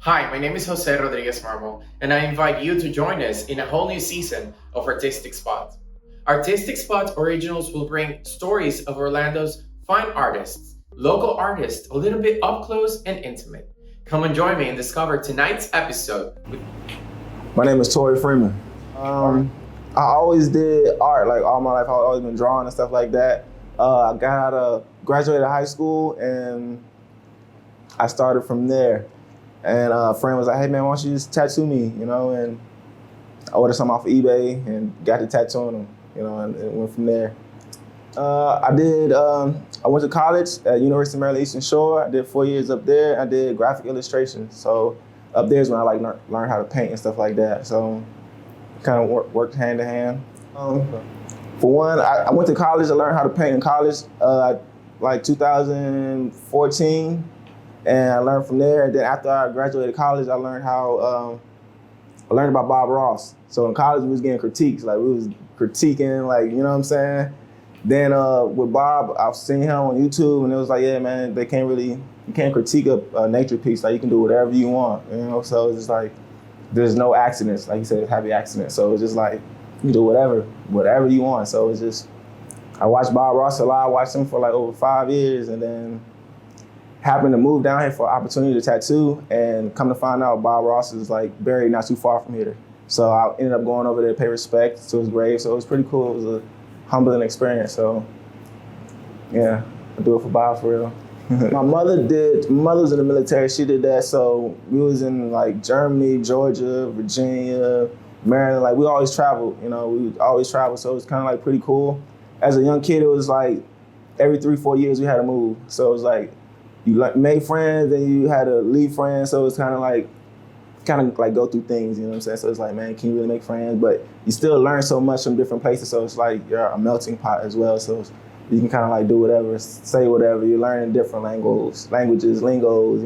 Hi, my name is Jose Rodriguez Marmol, and I invite you to join us in a whole new season of Artistic Spot. Artistic Spot Originals will bring stories of Orlando's fine artists, local artists, a little bit up close and intimate. Come and join me and discover tonight's episode with. My name is Tori Freeman. I always did art, like all my life. I've always been drawing and stuff like that. I got out of, graduated high school, and I started from there. And a friend was like, "Hey man, why don't you just tattoo me?" And I ordered some off of eBay and got the tattoo on them, and it went from there. I went to college at University of Maryland Eastern Shore. I did 4 years up there. I did graphic illustration. So up there is when I learned how to paint and stuff like that. So kind of worked hand in hand. For one, I went to college. I learned how to paint in college, like 2014, and I learned from there. And then after I graduated college, I learned about Bob Ross. So in college, we was getting critiques. Like we was critiquing, like, you know what I'm saying? Then with Bob, I've seen him on YouTube, and it was like, yeah, man, you can't critique a nature piece. Like you can do whatever you want, So it's just like, there's no accidents. Like you said, happy accidents. So it's just like, you can do whatever you want. So it's just, I watched Bob Ross a lot. I watched him for like over 5 years, and then happened to move down here for an opportunity to tattoo, and come to find out Bob Ross is like buried not too far from here. So I ended up going over there to pay respect to his grave. So it was pretty cool. It was a humbling experience. So yeah, I do it for Bob for real. My mother was in the military. She did that. So we was in like Germany, Georgia, Virginia, Maryland. Like we always traveled, we always traveled. So it was kind of like pretty cool. As a young kid, it was like every 3-4 years we had to move. So it was like, you like made friends, then you had to leave friends. So it's kind of like go through things, you know what I'm saying? So it's like, man, can you really make friends? But you still learn so much from different places. So it's like you're a melting pot as well. So you can kind of like do whatever, say whatever. You're learning different languages, lingos,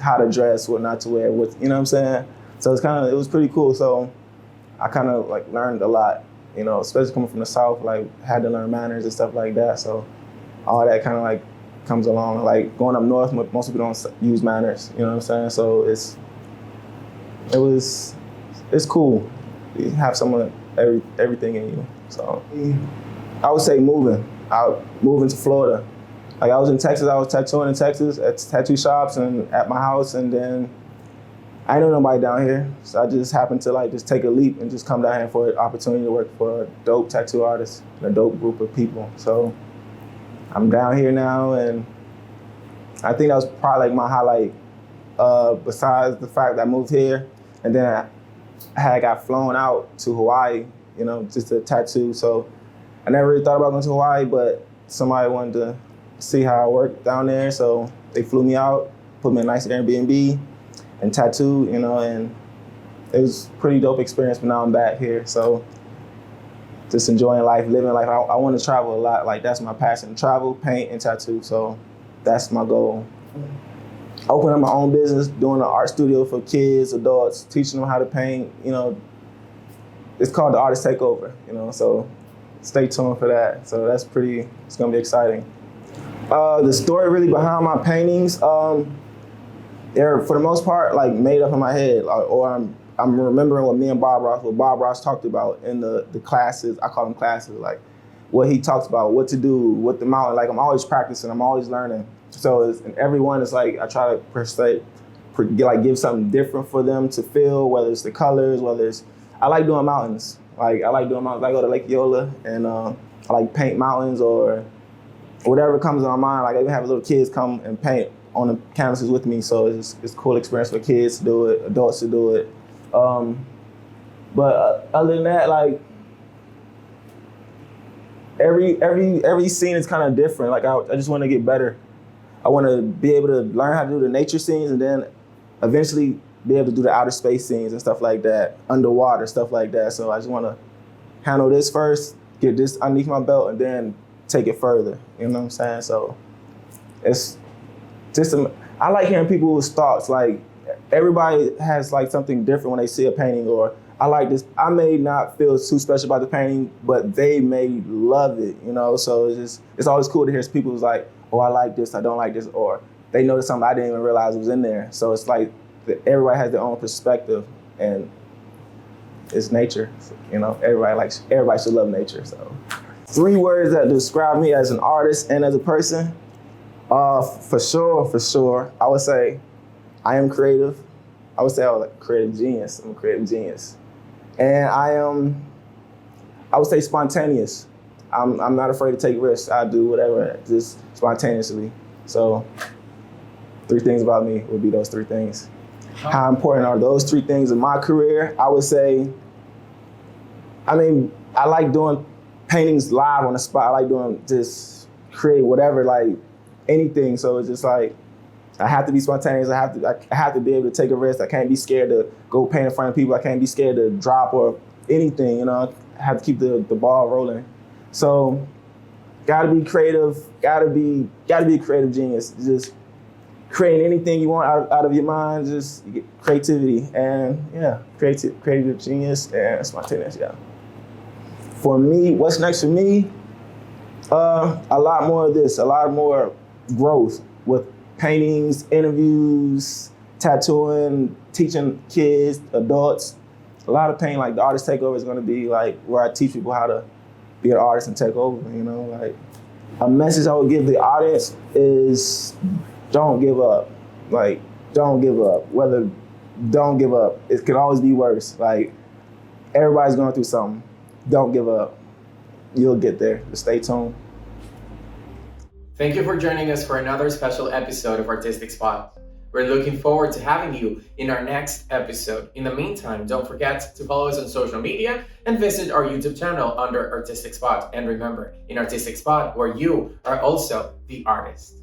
how to dress, what not to wear, you know what I'm saying? So it was pretty cool. So I kind of like learned a lot, especially coming from the South, like had to learn manners and stuff like that. So all that kind of like comes along. Like going up north, most people don't use manners, you know what I'm saying? So it's cool. You have everything in you. So I would say moving to Florida. Like I was in Texas, I was tattooing in Texas at tattoo shops and at my house, and then I didn't know nobody down here. So I just happened to like just take a leap and just come down here for an opportunity to work for a dope tattoo artist and a dope group of people. So I'm down here now, and I think that was probably like my highlight, besides the fact that I moved here, and then I had got flown out to Hawaii, just to tattoo. So I never really thought about going to Hawaii, but somebody wanted to see how I worked down there, so they flew me out, put me in a nice Airbnb, and tattooed, and it was a pretty dope experience. But now I'm back here, so just enjoying life, living life. I want to travel a lot. Like that's my passion: travel, paint, and tattoo. So that's my goal. Opening up my own business, doing an art studio for kids, adults, teaching them how to paint. It's called the Artist Takeover. So stay tuned for that. So it's gonna be exciting. The story really behind my paintings, they're for the most part like made up in my head, or I'm remembering what Bob Ross talked about in the classes. I call them classes, like what he talks about, what to do, what the mountain. Like I'm always practicing, I'm always learning. So and every one is like I try to give something different for them to feel. Whether it's the colors, I like doing mountains. Like I like doing mountains. I go to Lake Eola and I like paint mountains or whatever comes in my mind. Like I even have little kids come and paint on the canvases with me. So it's a cool experience for kids to do it, adults to do it. But other than that, like every scene is kind of different. Like I just want to get better. I want to be able to learn how to do the nature scenes, and then eventually be able to do the outer space scenes and stuff like that, underwater stuff like that. So I just want to handle this first, get this underneath my belt, and then take it further. You know what I'm saying? So it's just I like hearing people's thoughts. Like everybody has like something different when they see a painting, or I like this. I may not feel too special about the painting, but they may love it, So it's always cool to hear people's like, oh, I like this, I don't like this, or they notice something I didn't even realize was in there. So it's like everybody has their own perspective, and it's nature. You know, everybody should love nature. So 3 words that describe me as an artist and as a person. For sure, I would say I am creative. I would say I was a creative genius. I'm a creative genius. And I would say spontaneous. I'm not afraid to take risks. I do whatever, just spontaneously. So 3 things about me would be those 3 things. How important are those 3 things in my career? I would say, I like doing paintings live on the spot. I like doing just create whatever, like anything. So it's just like, I have to be spontaneous. I have to be able to take a risk. I can't be scared to go paint in front of people. I can't be scared to drop or anything, you know. I have to keep the ball rolling. So gotta be creative, gotta be a creative genius. Just creating anything you want out of your mind, just creativity and creative genius and spontaneous, yeah. For me, what's next for me? A lot more of this, a lot more growth with paintings, interviews, tattooing, teaching kids, adults. A lot of painting, like the Artist Takeover is gonna be like where I teach people how to be an artist and take over, you know? Like a message I would give the audience is don't give up. Like, don't give up. Don't give up. It can always be worse. Like, everybody's going through something. Don't give up. You'll get there. Just stay tuned. Thank you for joining us for another special episode of Artistic Spot. We're looking forward to having you in our next episode. In the meantime, don't forget to follow us on social media and visit our YouTube channel under Artistic Spot. And remember, in Artistic Spot, where you are also the artist.